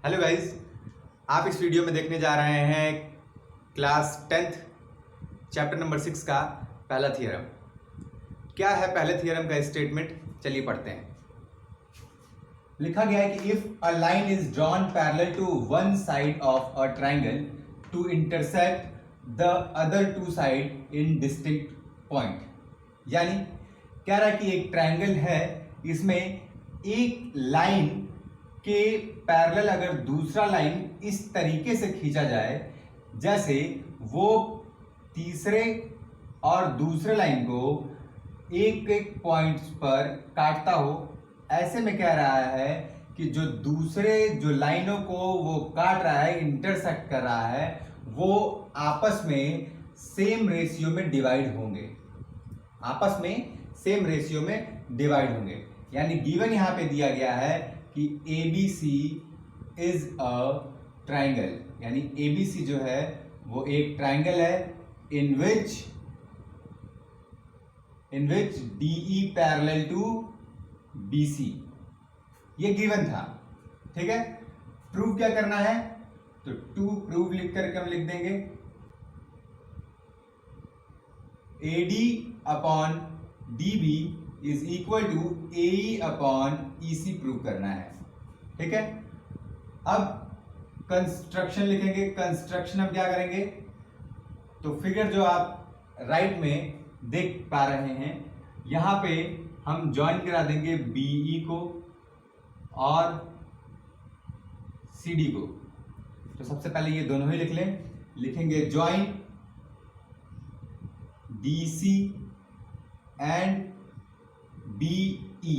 Hello guys, आप इस video में देखने जा रहे हैं क्लास 10th चैप्टर नंबर 6 का पहला थ्योरम। क्या है पहले थ्योरम का स्टेटमेंट, चलिए पढ़ते हैं। लिखा गया है कि if a line is drawn parallel to one side of a triangle to intersect the other two side in distinct point. यानी कह रहा है कि एक ट्राइंगल है, इसमें एक लाइन के पैरेलल अगर दूसरा लाइन इस तरीके से खींचा जाए जैसे वो तीसरे और दूसरे लाइन को एक एक पॉइंट्स पर काटता हो, ऐसे में कह रहा है कि जो दूसरे जो लाइनों को वो काट रहा है, इंटरसेक्ट कर रहा है, वो आपस में सेम रेशियो में डिवाइड होंगे, आपस में सेम रेशियो में डिवाइड होंगे। यानी गिवन यहां पे दिया गया है कि ABC इज अ ट्राइंगल, यानी ABC जो है वो एक ट्राइंगल है इन विच DE पैरेलल टू BC। ये गिवन था, ठीक है। प्रूव क्या करना है, तो टू प्रूव लिख करके हम लिख देंगे AD upon DB is equal to AE upon EC prove करना है, ठीक है। अब कंस्ट्रक्शन लिखेंगे। कंस्ट्रक्शन हम क्या करेंगे, तो फिगर जो आप राइट में देख पा रहे हैं, यहां पे हम ज्वाइन करा देंगे BE को और CD को। तो सबसे पहले ये दोनों ही लिख लें, लिखेंगे ज्वाइन DC एंड BE,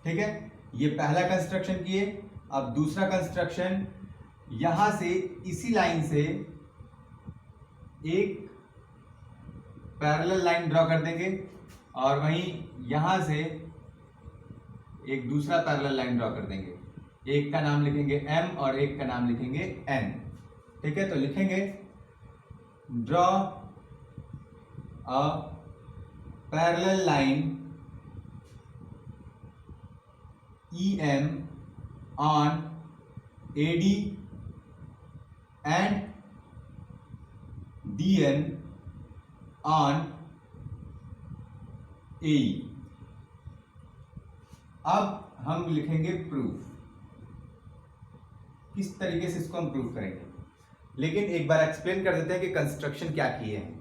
ठीक है। ये पहला कंस्ट्रक्शन किए। अब दूसरा कंस्ट्रक्शन, यहां से इसी लाइन से एक पैरेलल लाइन ड्रॉ कर देंगे और वहीं यहां से एक दूसरा पैरेलल लाइन ड्रॉ कर देंगे। एक का नाम लिखेंगे M और एक का नाम लिखेंगे N, ठीक है। तो लिखेंगे draw a parallel line EM on AD and DN on AE। अब हम लिखेंगे प्रूफ। किस तरीके से इसको हम प्रूफ करेंगे, लेकिन एक बार एक्सप्लेन कर देते हैं कि कंस्ट्रक्शन क्या किए हैं।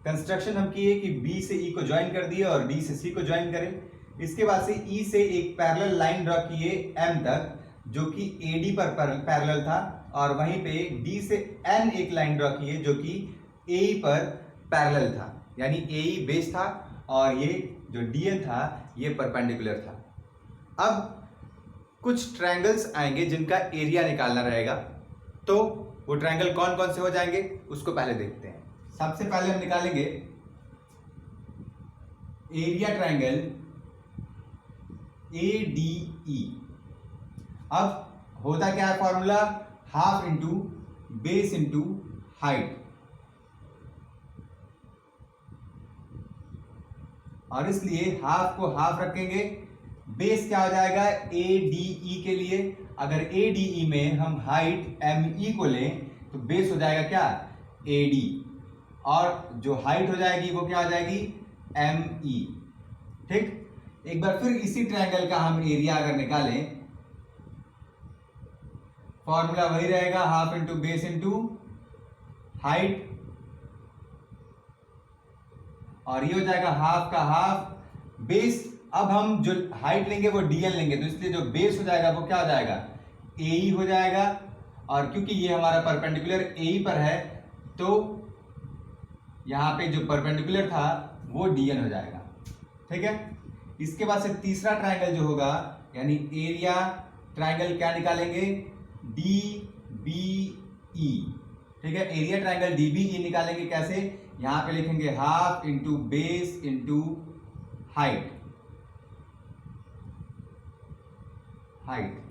कंस्ट्रक्शन हम किए कि B से E को ज्वाइन कर दिए और D से C को ज्वाइन करें। इसके बाद से E से एक पैरेलल लाइन ड्रॉ किए M तक, जो कि AD पर पैरेलल था, और वहीं पे D से N एक लाइन ड्रॉ किए जो कि AE पर पैरेलल था। यानी AE बेस था और ये जो DN था ये परपेंडिकुलर था। अब कुछ ट्रायंगल्स आएंगे जिनका एरिया निकालना रहेगा, तो वो ट्रायंगल कौन कौन से हो जाएंगे उसको पहले देखते हैं। सबसे पहले हम निकालेंगे एरिया ट्रायंगल ADE। अब होता क्या है formula, half into base into height, और इसलिए हाफ को हाफ रखेंगे। बेस क्या हो जाएगा ADE के लिए, अगर ADE में हम हाइट ME को लें तो बेस हो जाएगा क्या AD, और जो हाइट हो जाएगी वो क्या हो जाएगी ME, ठीक। एक बार फिर इसी ट्रायंगल का हम एरिया अगर निकालें, फॉर्मूला वही रहेगा, half into base into height, और ये हो जाएगा हाफ का हाफ बेस। अब हम जो हाइट लेंगे वो DN लेंगे, तो इसलिए जो बेस हो जाएगा वो क्या हो जाएगा AE हो जाएगा, और क्योंकि ये हमारा परपेंडिकुलर AE पर है तो यहां पे जो परपेंडिकुलर था वो DN हो जाएगा, ठीक है। इसके बाद से तीसरा ट्रायंगल जो होगा, यानी एरिया ट्रायंगल क्या निकालेंगे DBE, ठीक है। एरिया ट्रायंगल DBE निकालेंगे कैसे, यहां पे लिखेंगे half into base into height, height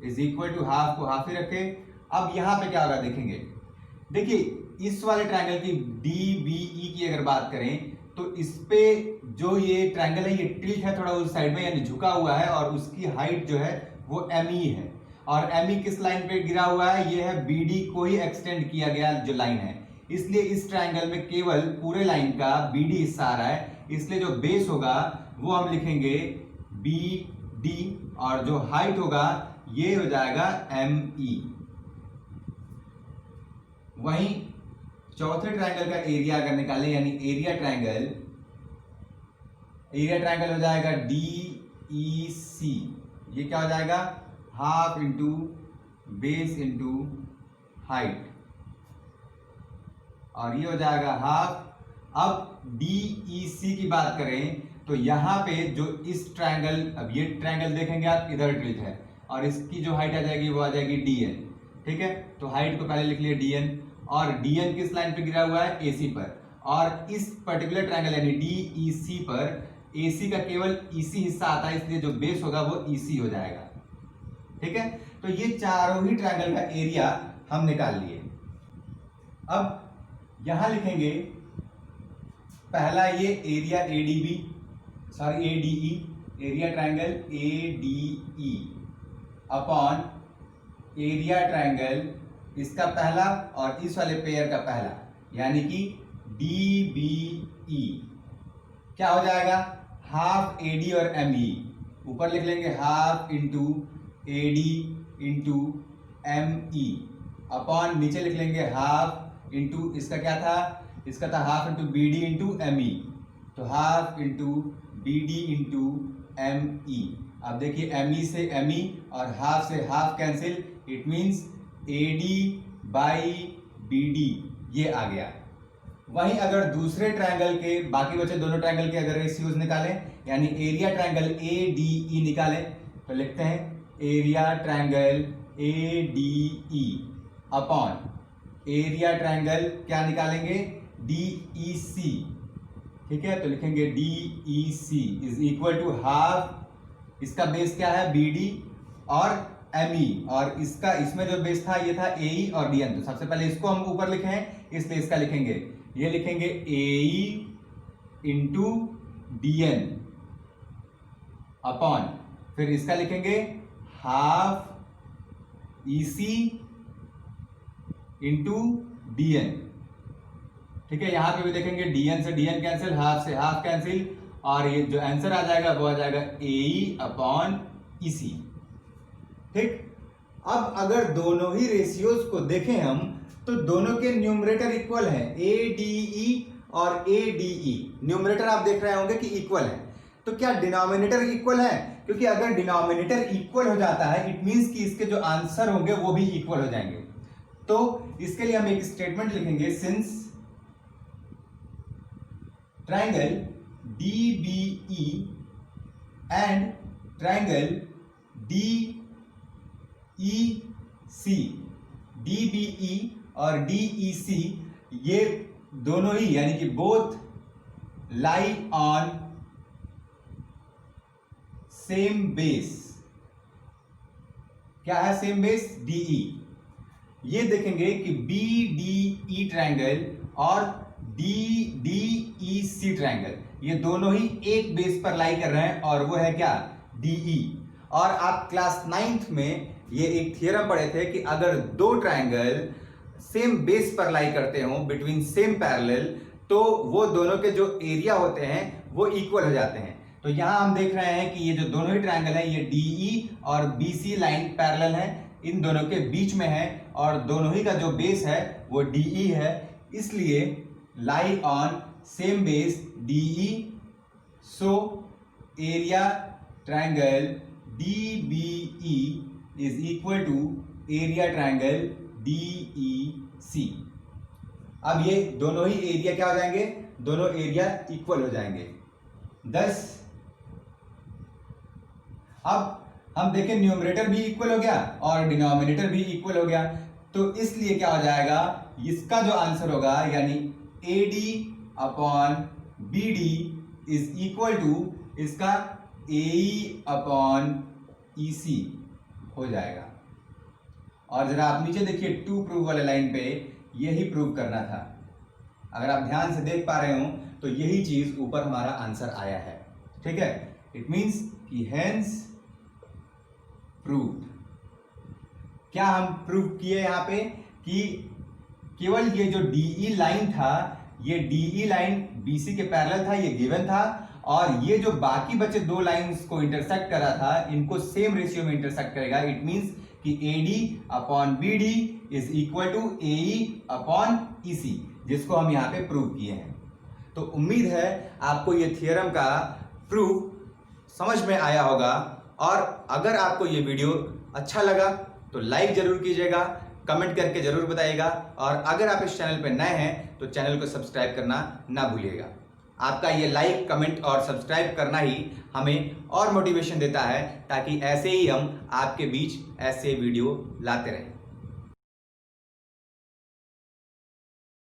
is equal to half को हाफ ही रखे। अब यहां पे क्या होगा देखेंगे, देखिए इस वाले ट्रायंगल की DBE की अगर बात करें तो इस पे जो ये ट्रायंगल है ये टिल्ट है थोड़ा उस साइड में, यानी झुका हुआ है, और उसकी हाइट जो है वो ME है। और एमई किस लाइन पे गिरा हुआ है, ये है बीडी को ही एक्सटेंड किया गया जो लाइन है, इसलिए इस ट्रायंगल में केवल पूरे लाइन का बीडी हिस्सा आ रहा है, इसलिए जो बेस होगा वो हम लिखेंगे बी डी और जो हाइट होगा ये हो जाएगा एम ई। वहीं चौथे ट्रायंगल का एरिया अगर निकालें यानी एरिया ट्रायंगल हो जाएगा डी ई सी, ये क्या हो जाएगा half into base into height और ये हो जाएगा हाफ। अब डी ई सी की बात करें तो यहां पे जो इस ट्रायंगल, अब ये ट्रायंगल देखेंगे आप इधर टिल्ट है और इसकी जो हाइट आ जाएगी वो आ जाएगी डी एन, ठीक है। तो हाइट को पहले लिख लिया डी एन और डी एन किस लाइन पे गिरा हुआ है, ए सी पर, और इस पर्टिकुलर ट्रायंगल यानी डी ई सी पर ए सी का केवल ईसी हिस्सा आता है, इसलिए जो बेस होगा वो ईसी हो जाएगा, ठीक है। तो ये चारों ही ट्रायंगल का एरिया हम निकाल लिए। अब यहां लिखेंगे पहला ये area ADB, sorry ADE, area triangle ADE upon area triangle इसका पहला और इस वाले पेयर का पहला यानी कि डीबीई, क्या हो जाएगा हाफ एडी और एमई, ऊपर लिख लेंगे half into A D into M E upon नीचे लिख लेंगे हाफ इंटू इसका क्या था, इसका था half into B D into M E, तो half into B D into M E. अब देखिए एम ई से एम ई और हाफ से half cancel, it means A D by B D ये आ गया। वहीं अगर दूसरे ट्रायंगल के बाकी बचे दोनों ट्रायंगल के अगर रेशियोज निकालें यानी area triangle A D E निकालें तो लिखते हैं area triangle A D E upon area triangle क्या निकालेंगे डी ई सी, ठीक है। तो लिखेंगे D E C is equal to half, इसका बेस क्या है बी डी और एम ई, और इसका इसमें जो बेस था ये था ए ई और डी एन। तो सबसे पहले इसको हम ऊपर लिखे हैं इसलिए इसका लिखेंगे, ये लिखेंगे A E into D N upon फिर इसका लिखेंगे half E C into D N, ठीक है। यहां पे भी देखेंगे डी एन से डी एन कैंसिल, हाफ से हाफ कैंसिल और ये जो आंसर आ जाएगा वो आ जाएगा ए ई अपॉन ई सी, ठीक। अब अगर दोनों ही रेशियोज को देखें हम तो दोनों के न्यूमरेटर इक्वल है, ए डी ई और ए डी ई न्यूमरेटर आप देख रहे होंगे कि इक्वल है, तो क्या डिनोमिनेटर इक्वल है, क्योंकि अगर डिनोमिनेटर इक्वल हो जाता है इट मींस कि इसके जो आंसर होंगे वो भी इक्वल हो जाएंगे। तो इसके लिए हम एक स्टेटमेंट लिखेंगे, since triangle DBE and triangle DEC, DBE और DEC ये दोनों ही यानी कि both lie on same base, क्या है सेम बेस DE। ये देखेंगे कि BDE ट्रायंगल और DEC ट्रायंगल ये दोनों ही एक बेस पर लाई कर रहे हैं और वो है क्या DE। और आप क्लास 9th में ये एक थियरम पढ़े थे कि अगर दो ट्रायंगल सेम बेस पर लाई करते हो बिटवीन सेम पैरेलल तो वो दोनों के जो एरिया होते हैं वो इक्वल हो जाते हैं। तो यहां हम देख रहे हैं कि ये जो दोनों ही ट्रायंगल है ये DE और BC लाइन पैरेलल है, इन दोनों के बीच में है और दोनों ही का जो बेस है वो DE है, इसलिए lie on same base DE, so area triangle DBE is equal to area triangle DEC। अब ये दोनों ही एरिया क्या हो जाएंगे, दोनों एरिया इक्वल हो जाएंगे। 10 अब हम देखें न्यूमरेटर भी इक्वल हो गया और डिनोमिनेटर भी इक्वल हो गया, तो इसलिए क्या हो जाएगा, इसका जो आंसर होगा यानी AD upon BD is equal to इसका AE अपॉन EC हो जाएगा। और जरा आप नीचे देखिए टू प्रूव वाले लाइन पे यही प्रूव करना था, अगर आप ध्यान से देख पा रहे हो तो यही चीज ऊपर हमारा आंसर आया है, ठीक है। इट मींस कि हेंस प्रूव्ड, क्या हम प्रूव किए यहाँ पे कि केवल ये जो DE लाइन था, ये DE लाइन BC के पैरेलल था, ये गिवन था, और ये जो बाकी बचे दो लाइंस को इंटरसेक्ट करा था, इनको सेम रेशियो में इंटरसेक्ट करेगा। इट मींस कि AD upon BD is equal to AE upon EC, जिसको हम यहाँ पे प्रूव किए हैं। तो उम्मीद है आपको ये थियरम का प्रूफ समझ में आया होगा, और अगर आपको ये वीडियो अच्छा लगा तो लाइक जरूर कीजिएगा, कमेंट करके जरूर बताइएगा, और अगर आप इस चैनल पर नए हैं तो चैनल को सब्सक्राइब करना ना भूलिएगा। आपका ये लाइक, कमेंट और सब्सक्राइब करना ही हमें और मोटिवेशन देता है, ताकि ऐसे ही हम आपके बीच ऐसे वीडियो लाते रहें।